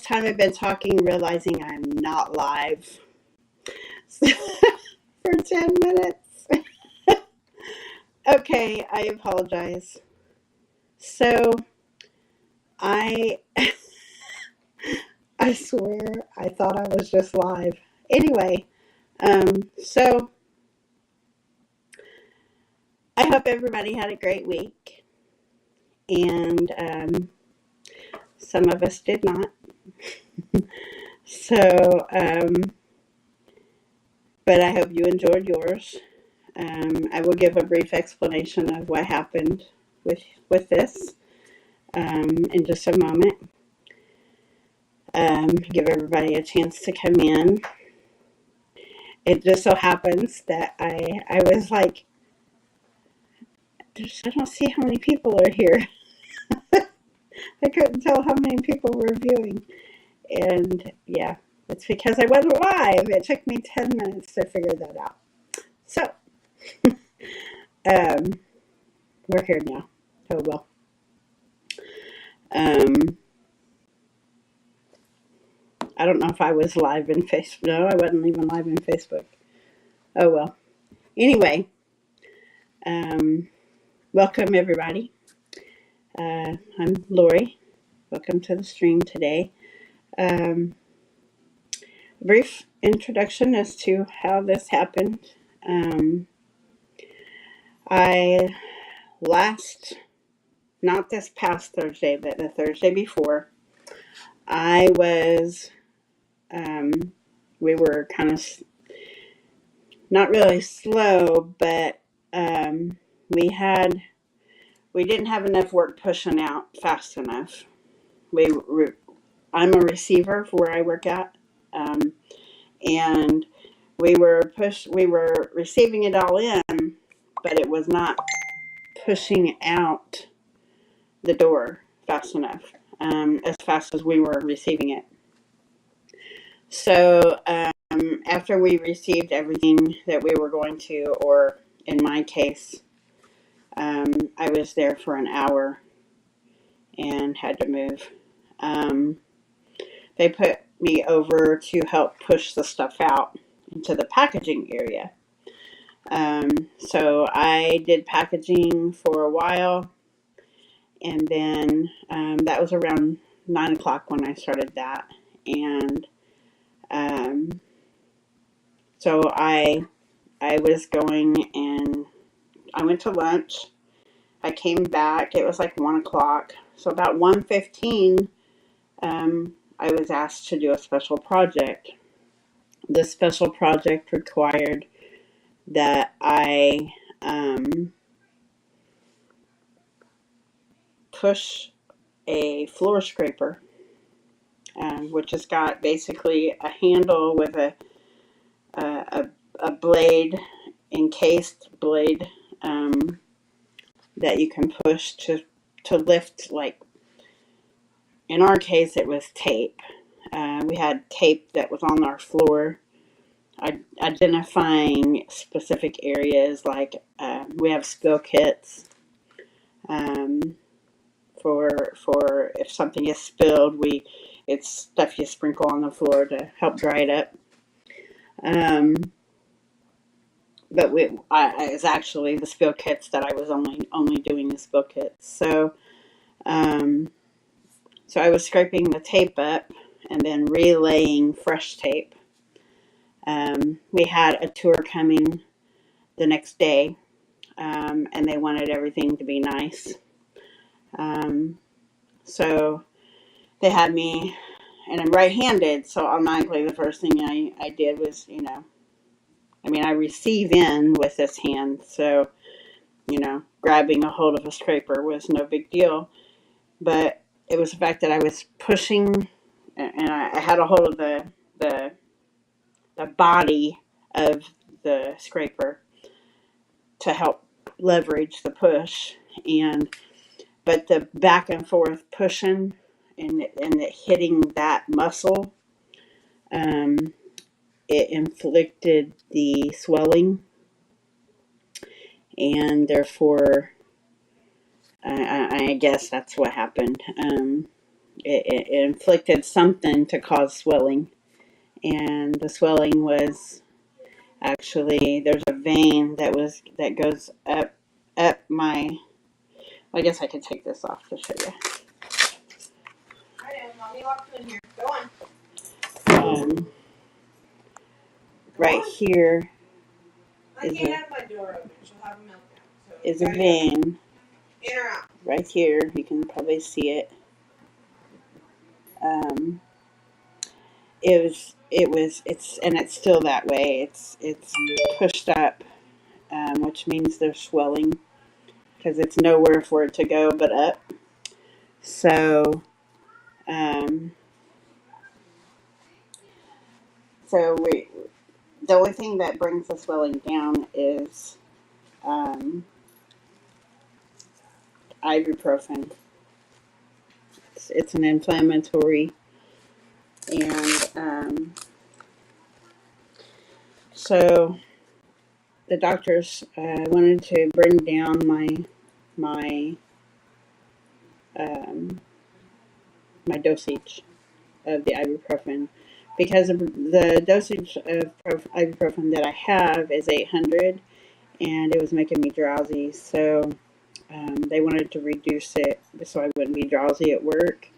time I've been talking, realizing I'm not live for 10 minutes. Okay, I apologize. So, I I swear I thought I was just live. Anyway, so I hope everybody had a great week, and some of us did not. So, but I hope you enjoyed yours. I will give a brief explanation of what happened with this in just a moment. Give everybody a chance to come in. It just so happens that I was like, I don't see how many people are here. I couldn't tell how many people were viewing. And yeah, it's because I wasn't live. It took me 10 minutes to figure that out. So, we're here now. Oh well. I don't know if I was live in Facebook. No, I wasn't even live in Facebook. Oh well. Anyway, welcome everybody. I'm Lori. Welcome to the stream today. Brief introduction as to how this happened. Not this past Thursday, but the Thursday before, we were kind of not really slow, but we didn't have enough work pushing out fast enough. I'm a receiver for where I work at, and we were receiving it all in, but it was not pushing out the door fast enough, as fast as we were receiving it. So after we received everything that we were going to, or in my case, I was there for an hour and had to move. They put me over to help push the stuff out into the packaging area. So I did packaging for a while, and then that was around 9 o'clock when I started that. And so I was going, and I went to lunch. I came back. It was like 1 o'clock. So about 1:15, I was asked to do a special project. This special project required that I push a floor scraper, which has got basically a handle with a blade, encased blade, that you can push to lift, like in our case it was tape. We had tape that was on our floor, identifying specific areas, like we have spill kits for if something is spilled, it's stuff you sprinkle on the floor to help dry it up. But it's actually the spill kits that I was only doing the spill kits. So I was scraping the tape up and then relaying fresh tape. We had a tour coming the next day, and they wanted everything to be nice. So they had me, and I'm right-handed, so automatically the first thing I did was, I receive in with this hand, so, grabbing a hold of a scraper was no big deal. But it was the fact that I was pushing, and I had a hold of the body of the scraper to help leverage the push, but the back and forth pushing and it hitting that muscle, it inflicted the swelling, and therefore I guess that's what happened. it inflicted something to cause swelling. And the swelling was actually, there's a vein that goes up my, I guess I could take this off to show you. I am. Mommy locked in here. Go on. Right here I can't have my door open. She'll have a meltdown. So is a vein. In or out? Right here. You can probably see it. It's still that way. It's pushed up, which means there's swelling because it's nowhere for it to go but up. So, the only thing that brings the swelling down is ibuprofen. It's an inflammatory, and so the doctors wanted to bring down my my dosage of the ibuprofen, because of the dosage of ibuprofen that I have is 800, and it was making me drowsy. So they wanted to reduce it so I wouldn't be drowsy at work.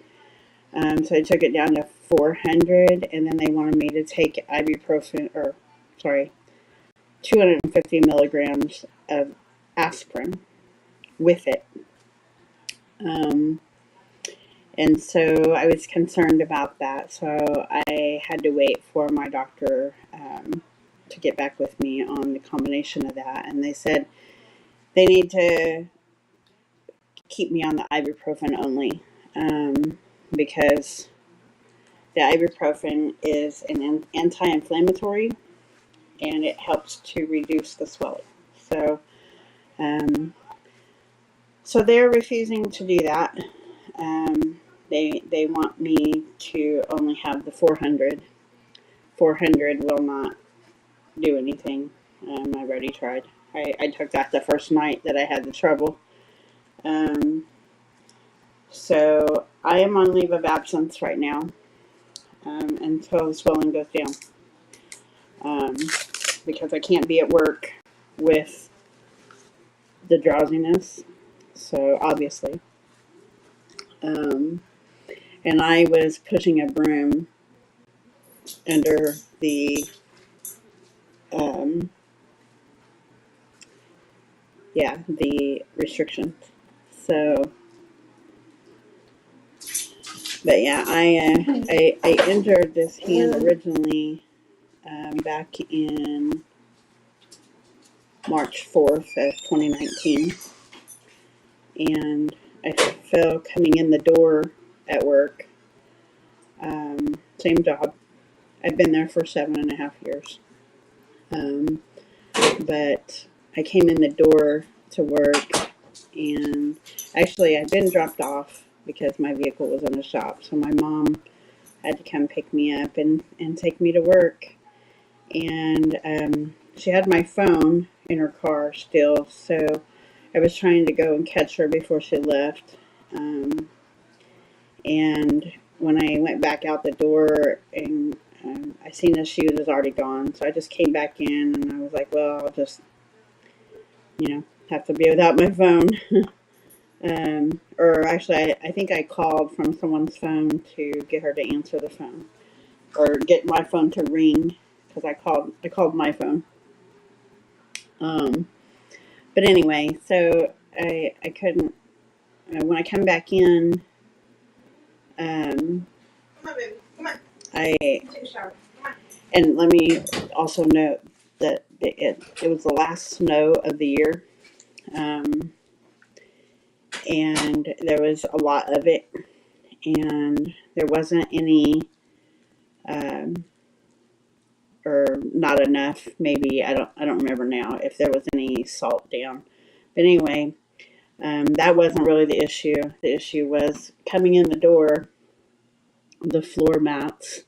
So I took it down to 400, and then they wanted me to take 250 milligrams of aspirin with it. And so I was concerned about that. So I had to wait for my doctor to get back with me on the combination of that. And they said they need to keep me on the ibuprofen only, because the ibuprofen is an anti-inflammatory, and it helps to reduce the swelling. So, so they're refusing to do that. They want me to only have the 400. 400 will not do anything. I already tried. I took that the first night that I had the trouble. So I am on leave of absence right now until the swelling goes down, because I can't be at work with the drowsiness. So obviously, and I was pushing a broom under the the restrictions. So, but yeah, I injured this hand originally back in March 4th of 2019, and I fell coming in the door at work. Same job. I've been there for 7.5 years. But I came in the door to work, and actually I'd been dropped off because my vehicle was in the shop. So my mom had to come pick me up and take me to work. And she had my phone in her car still, so I was trying to go and catch her before she left. And when I went back out the door, and I seen that she was already gone, so I just came back in, and I was like, well, I'll just, have to be without my phone. Or actually, I think I called from someone's phone to get her to answer the phone, or get my phone to ring, because I called my phone. But anyway, so I couldn't, when I come back in, Come on, baby. Come on. Take a shower. Come on. And let me also note that it was the last snow of the year, and there was a lot of it, and there wasn't any, or not enough. Maybe I don't remember now if there was any salt down. But anyway, that wasn't really the issue. The issue was coming in the door. The floor mats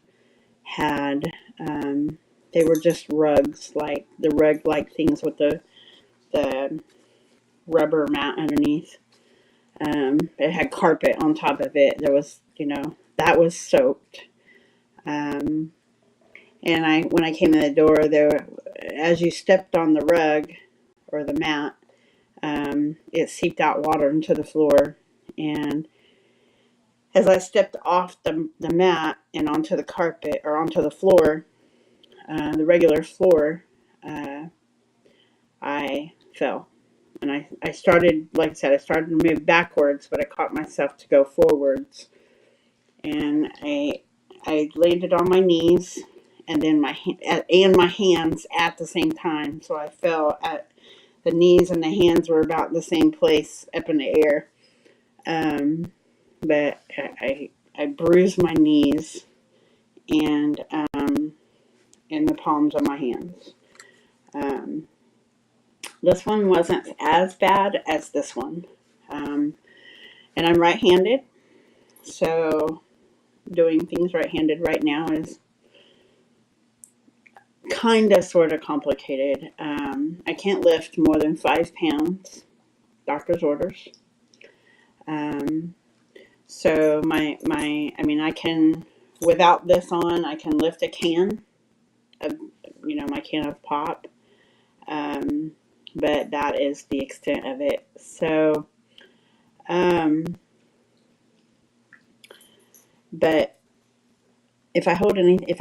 had, they were just rugs, like the rug-like things with the rubber mat underneath. It had carpet on top of it. There was, that was soaked. And when I came in the door, as you stepped on the rug or the mat, it seeped out water into the floor. And as I stepped off the mat and onto the carpet or onto the floor, the regular floor, I fell. And I started, like I said, I started to move backwards, but I caught myself to go forwards. And I landed on my knees and then my hands at the same time. So I fell at the knees and the hands were about the same place up in the air. But I bruised my knees and in the palms of my hands. This one wasn't as bad as this one. And I'm right-handed, so doing things right-handed right now is kind of sort of complicated. I can't lift more than 5 pounds, doctor's orders. So I can, without this on, I can lift a can of, my can of pop. But that is the extent of it. So, but if I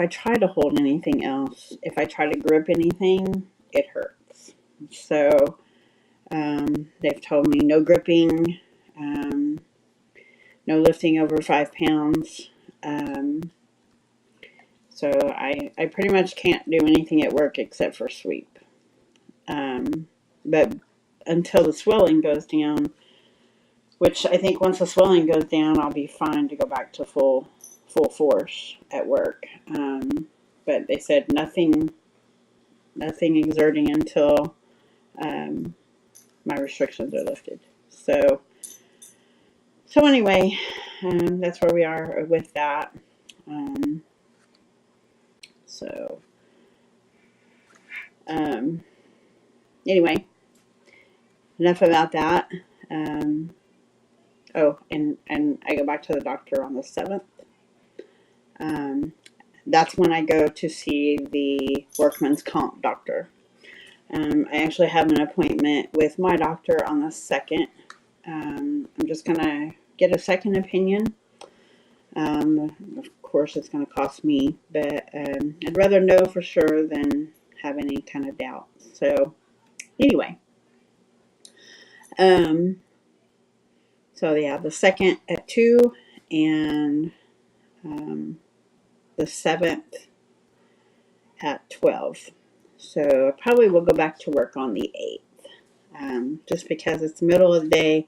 try to hold anything else, if I try to grip anything, it hurts. So, they've told me no gripping, no lifting over 5 pounds. So I pretty much can't do anything at work except for sweep. But until the swelling goes down, which I think once the swelling goes down, I'll be fine to go back to full force at work. But they said nothing exerting until my restrictions are lifted. So anyway, that's where we are with that. Anyway, enough about that. And I go back to the doctor on the 7th. That's when I go to see the workman's comp doctor. I actually have an appointment with my doctor on the 2nd. I'm just going to get a second opinion. Of course, it's going to cost me, but I'd rather know for sure than have any kind of doubt. So, anyway. So, yeah, the 2nd at 2 and the 7th at 12. So, I probably will go back to work on the 8th. Just because it's the middle of the day,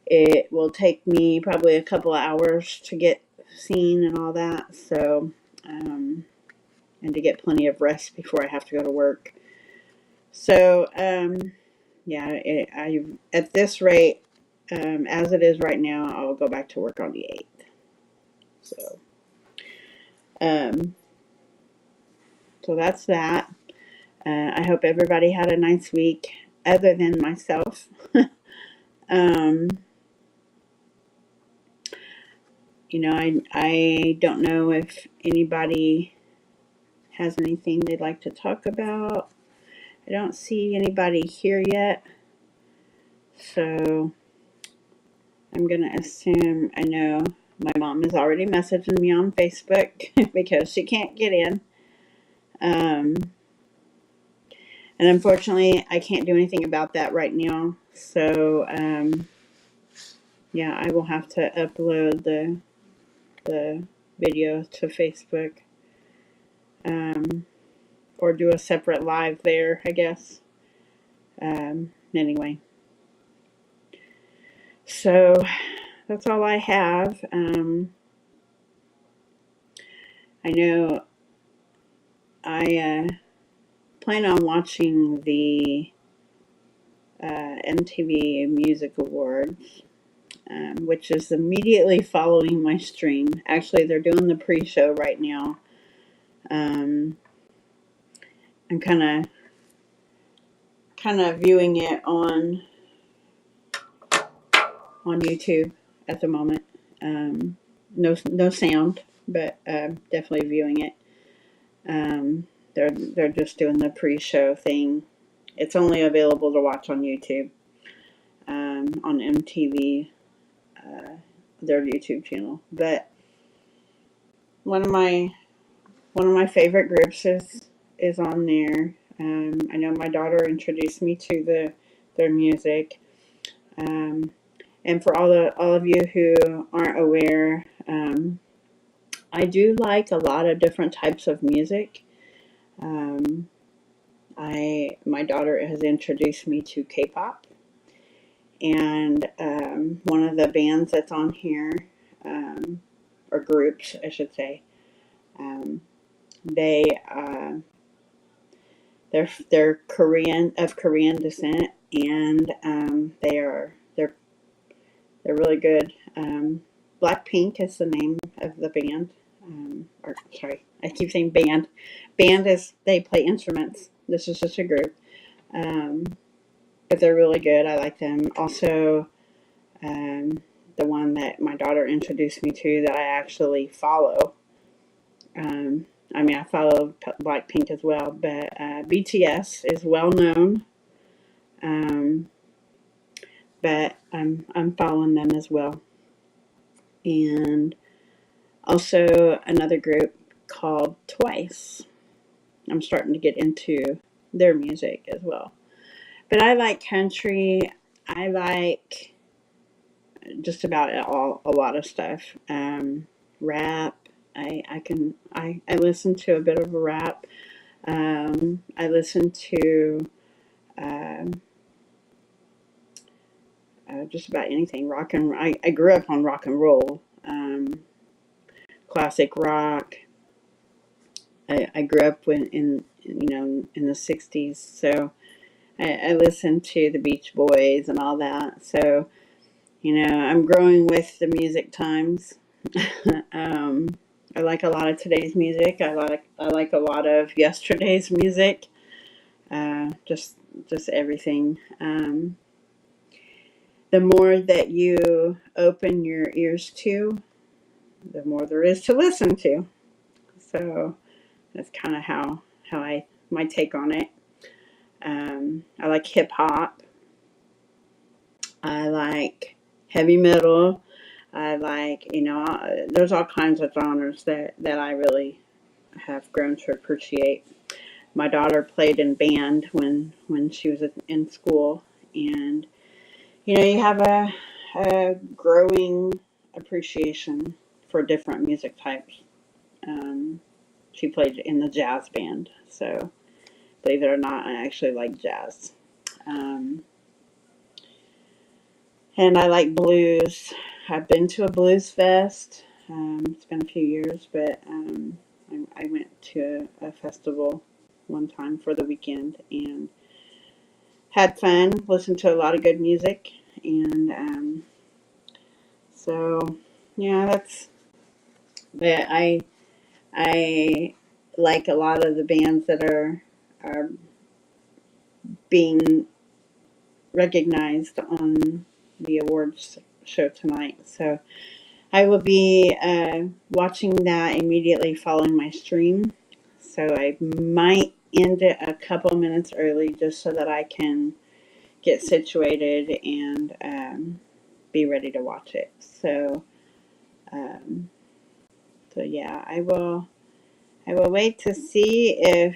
it will take me probably a couple of hours to get seen and all that. So, and to get plenty of rest before I have to go to work. So, yeah, at this rate, as it is right now, I'll go back to work on the 8th. So, so that's that. I hope everybody had a nice week, other than myself. I don't know if anybody has anything they'd like to talk about. I don't see anybody here yet. So I'm going to assume, I know my mom is already messaging me on Facebook because she can't get in. And unfortunately, I can't do anything about that right now. So, yeah, I will have to upload the video to Facebook. Or do a separate live there, I guess. Anyway. So, that's all I have. I know I plan on watching the MTV Music Awards, which is immediately following my stream. Actually, they're doing the pre-show right now. I'm kind of viewing it on on YouTube at the moment. No sound, but definitely viewing it. They're just doing the pre-show thing. It's only available to watch on YouTube, on MTV, their YouTube channel. But one of my favorite groups is on there. I know my daughter introduced me to their music. And for all of you who aren't aware, I do like a lot of different types of music. My daughter has introduced me to K-pop, and one of the bands that's on here, or groups, I should say, they they're Korean descent, and they're really good. Blackpink is the name of the band. Or sorry, I keep saying band. Band is they play instruments. This is just a group, but they're really good. I like them. Also, the one that my daughter introduced me to that I actually follow. I follow Blackpink as well, but BTS is well known. But I'm following them as well, and also another group called Twice. I'm starting to get into their music as well. But I like country. I like just about a lot of stuff. Rap. I listen to a bit of a rap. I listen to um, just about anything. I grew up on rock and roll, classic rock. I grew up in the '60s, so I listened to the Beach Boys and all that. So I'm growing with the music times. um, I like a lot of today's music. I like a lot of yesterday's music. Just everything. The more that you open your ears to, the more there is to listen to. So that's kind of how my take on it. I like hip hop. I like heavy metal. I like, there's all kinds of genres that I really have grown to appreciate. My daughter played in band when she was in school, and you have a growing appreciation for different music types. She played in the jazz band, so believe it or not, I actually like jazz. Um, and I like blues. I've been to a blues fest. It's been a few years, but I went to a festival one time for the weekend and had fun. Listened to a lot of good music, and so yeah, that's. But I like a lot of the bands that are being recognized on the awards show tonight. So I will be watching that immediately following my stream. So I might end it a couple minutes early just so that I can get situated and be ready to watch it. Um, so yeah, I will wait to see if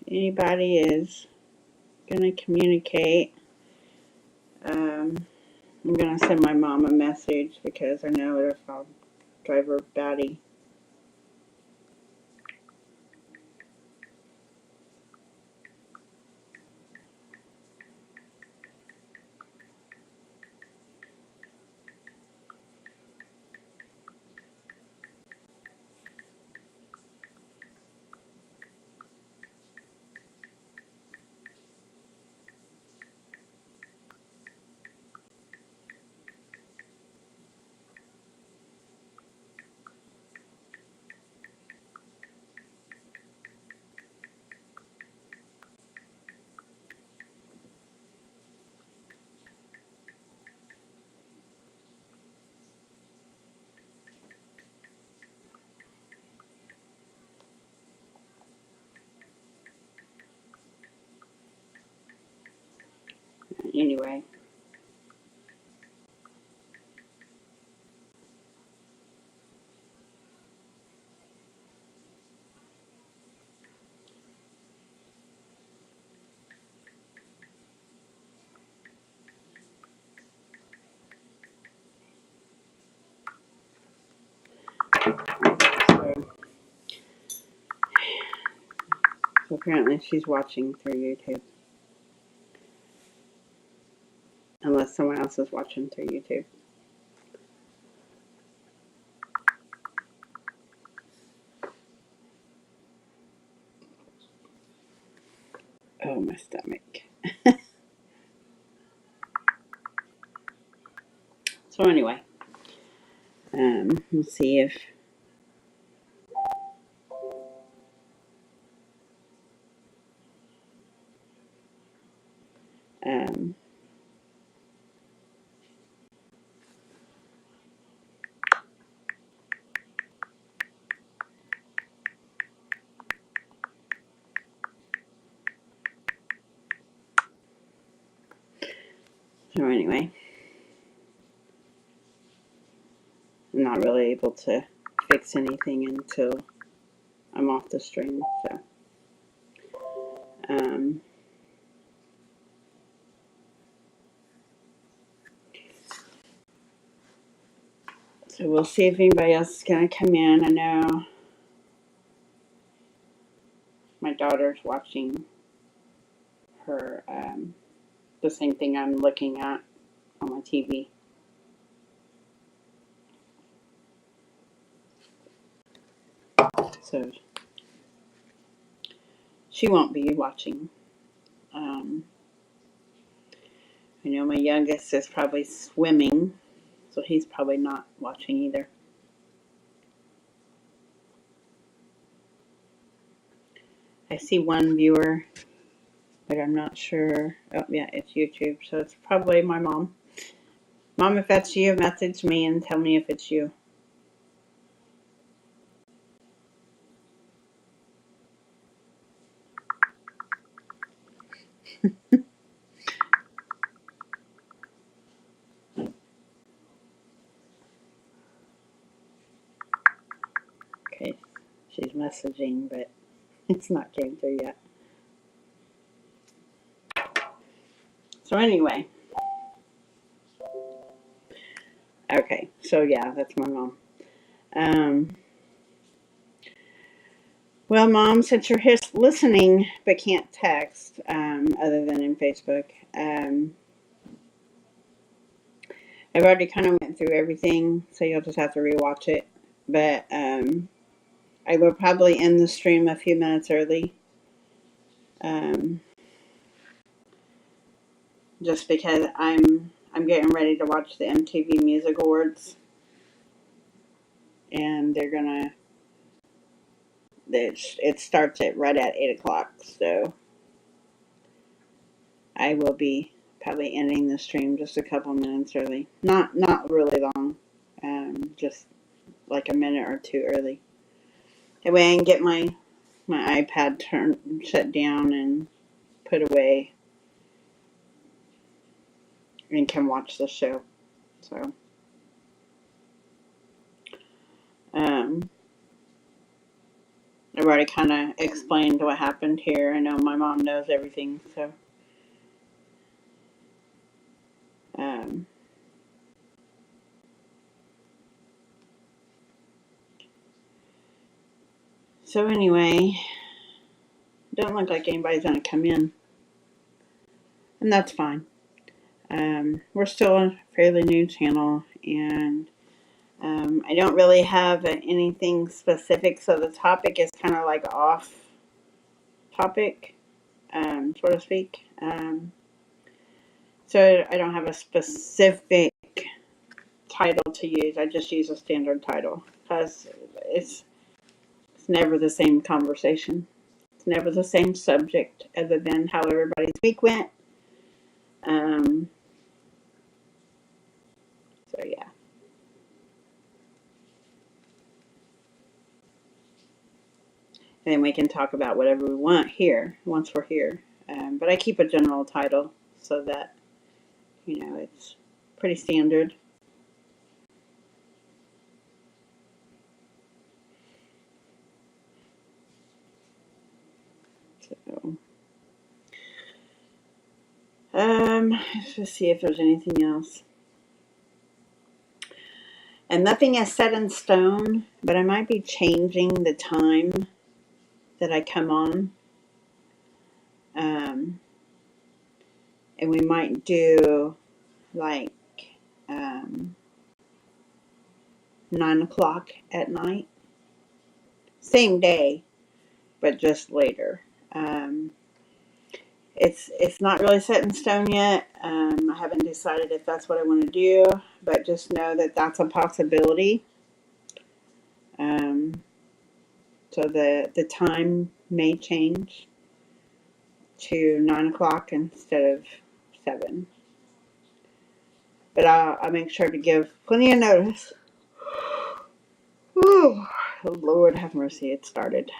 anybody is going to communicate. I'm going to send my mom a message because I know there's a driver batty. Anyway. So apparently she's watching through YouTube. Unless someone else is watching through YouTube. Oh, my stomach. So anyway, we'll see if so anyway, I'm not really able to fix anything until I'm off the stream. So we'll see if anybody else is going to come in. I know my daughter's watching her, the same thing I'm looking at on my TV. So she won't be watching. I know my youngest is probably swimming, so he's probably not watching either. I see one viewer, but I'm not sure. Oh, yeah, it's YouTube, so it's probably my mom. Mom, if that's you, message me and tell me if it's you. Okay, she's messaging, but it's not came through yet. So anyway. Okay, so yeah, that's my mom. Well, Mom, since you're here listening but can't text, other than in Facebook, I've already kind of went through everything, so you'll just have to rewatch it. But I will probably end the stream a few minutes early, just because I'm getting ready to watch the MTV Music Awards, and they're gonna. It starts right at 8 o'clock, so I will be probably ending the stream just a couple minutes early. Not really long, just like a minute or two early. That way I can get my iPad shut down and put away, and can watch the show. So, I've already kind of explained what happened here. I know my mom knows everything, so. So anyway, don't look like anybody's gonna come in, and that's fine. We're still a fairly new channel, and I don't really have anything specific, so the topic is kind of like off topic, so to speak. So I don't have a specific title to use. I just use a standard title because it's never the same conversation. It's never the same subject, other than how everybody's week went. So yeah. And then we can talk about whatever we want here once we're here. But I keep a general title so that you know, it's pretty standard. So, let's see if there's anything else. And nothing is set in stone, but I might be changing the time that I come on. And we might do like um, 9 o'clock at night. Same day, but just later. Um, it's not really set in stone yet. I haven't decided if that's what I want to do, but just know that that's a possibility. Um, so the time may change to 9 o'clock instead of 7. But I'll make sure to give plenty of notice. Whew. Lord have mercy, it started.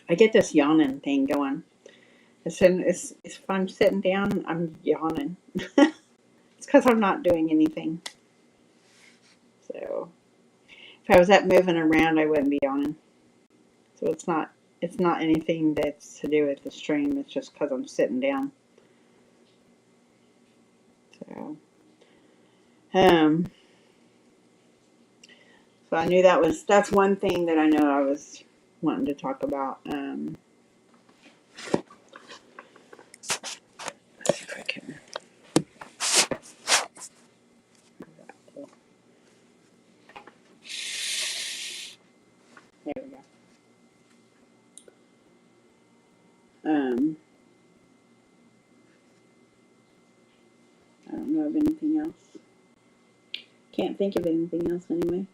I get this yawning thing going. If I'm sitting down, I'm yawning. It's because I'm not doing anything. So if I was up moving around, I wouldn't be yawning. So it's not anything that's to do with the stream. It's just because I'm sitting down. So so I knew that's one thing that I know I was wanting to talk about. Let's see if I can. There we go. I don't know of anything else. Can't think of anything else anyway.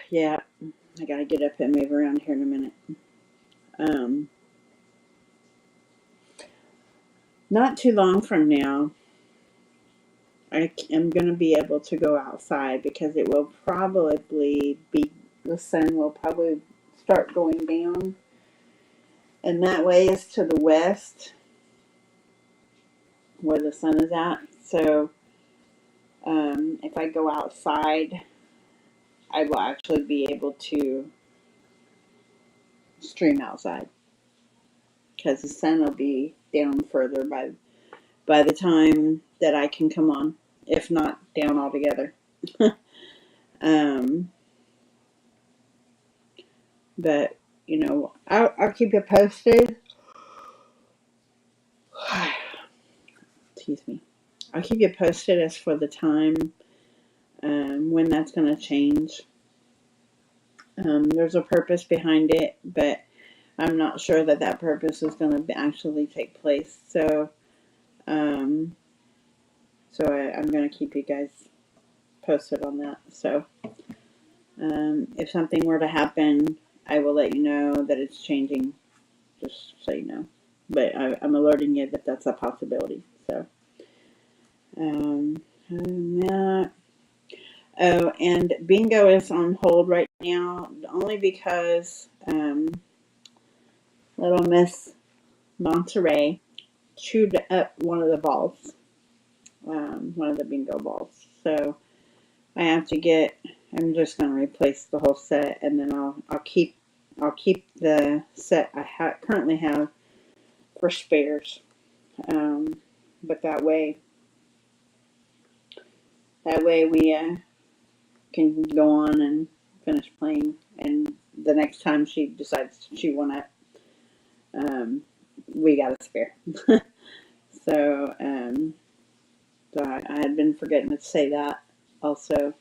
Yeah, I gotta get up and move around here in a minute. Not too long from now, I am going to be able to go outside because it will probably be, the sun will probably start going down. And that way is to the west where the sun is at. So if I go outside, I will actually be able to stream outside because the sun will be down further by the time that I can come on, if not down altogether. But, you know, I'll keep you posted. Excuse me. I'll keep you posted as for the time when that's going to change. There's a purpose behind it, but I'm not sure that purpose is going to actually take place. So, I'm going to keep you guys posted on that. So, if something were to happen, I will let you know that it's changing, just so you know. But I'm alerting you that that's a possibility. So, that. Oh, and bingo is on hold right now, only because little Miss Monterey chewed up one of the balls, one of the bingo balls. So I have to get. I'm just going to replace the whole set, and then I'll keep the set I currently have for spares. But that way we can go on and finish playing. And the next time she decides she want to, we got a spare. So, so I had been forgetting to say that also.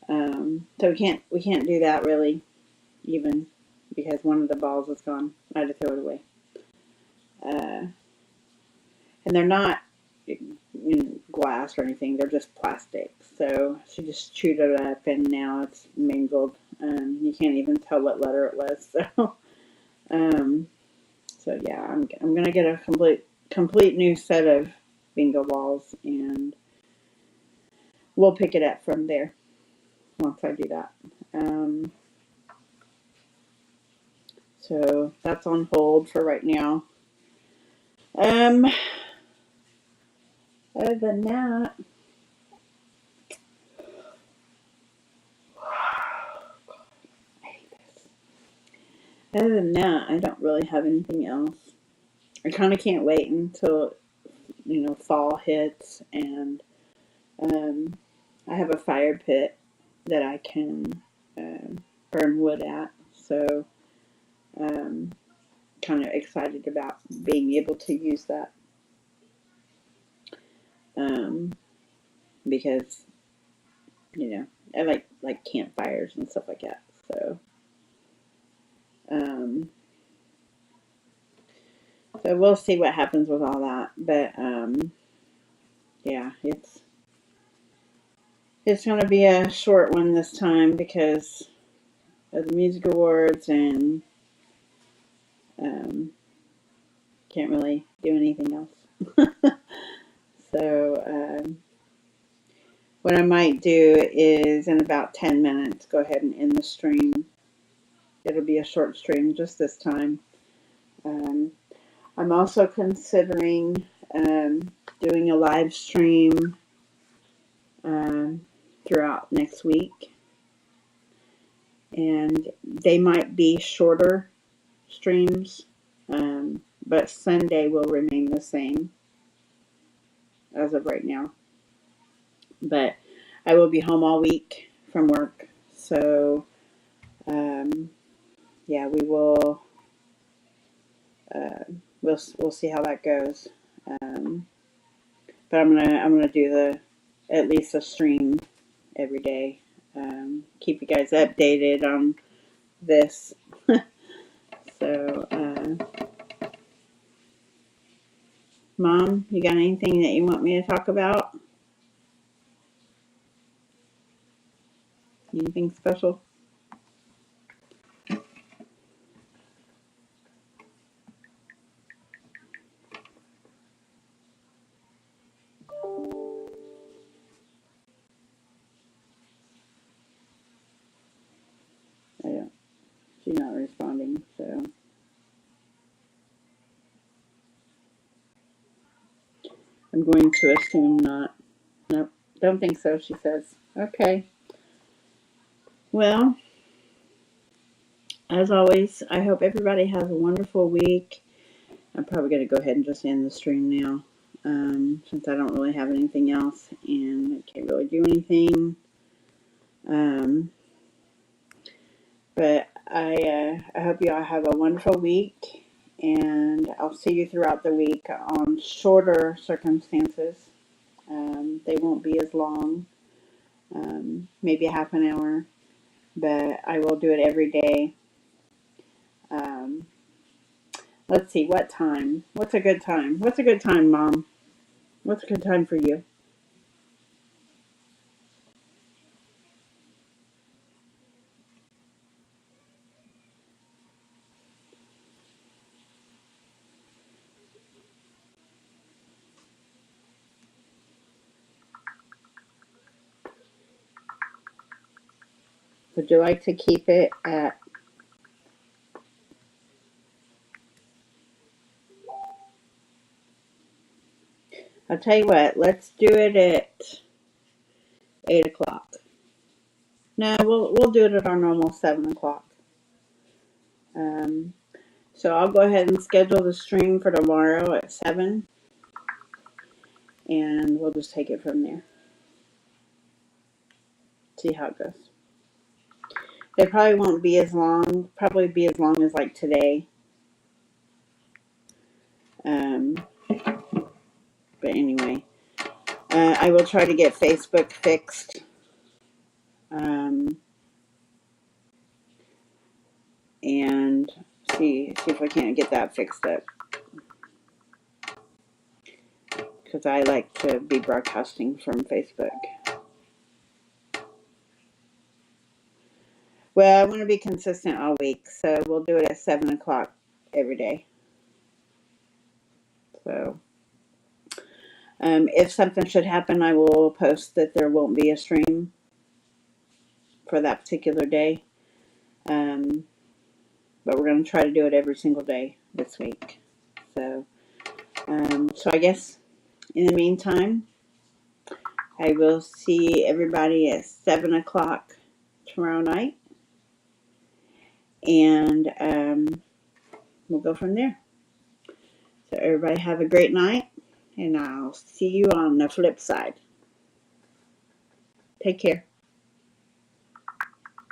So we can't do that really, even because one of the balls is gone. I had to throw it away. And they're not in glass or anything. They're just plastic. So she just chewed it up, and now it's mingled. You can't even tell what letter it was. So yeah, I'm gonna get a complete new set of bingo balls, and we'll pick it up from there once I do that. So that's on hold for right now. Other than that, I don't really have anything else. I kind of can't wait until, fall hits, and I have a fire pit that I can burn wood at. So, kind of excited about being able to use that, because, I like campfires and stuff like that. So, um, so we'll see what happens with all that. But yeah, it's going to be a short one this time because of the music awards, and can't really do anything else. So what I might do is in about 10 minutes go ahead and end the stream. It'll be a short stream just this time. I'm also considering doing a live stream throughout next week, and they might be shorter streams, but Sunday will remain the same as of right now. But I will be home all week from work, so yeah, we will. We'll see how that goes. But I'm gonna do at least a stream every day. Keep you guys updated on this. So, Mom, you got anything that you want me to talk about? Anything special? I don't. She's not responding, so I'm going to assume not. Nope, don't think so, she says. Okay. Well, as always, I hope everybody has a wonderful week. I'm probably going to go ahead and just end the stream now, since I don't really have anything else and I can't really do anything. But I hope you all have a wonderful week, and I'll see you throughout the week on shorter circumstances. They won't be as long, maybe a half an hour, but I will do it every day. Let's see, what time? What's a good time? What's a good time, Mom? What's a good time for you? Would you like to keep it at... I'll tell you what, let's do it at 8 o'clock. No, we'll do it at our normal 7 o'clock. So I'll go ahead and schedule the stream for tomorrow at 7, and we'll just take it from there. See how it goes. They probably won't be as long, probably be as long as like today. But anyway, I will try to get Facebook fixed. And see if I can't get that fixed up. Because I like to be broadcasting from Facebook. Well, I want to be consistent all week, so we'll do it at 7 o'clock every day. So, if something should happen, I will post that there won't be a stream for that particular day. but we're going to try to do it every single day this week. So, so I guess in the meantime, I will see everybody at 7 o'clock tomorrow night, and we'll go from there. So everybody have a great night, and I'll see you on the flip side. Take care.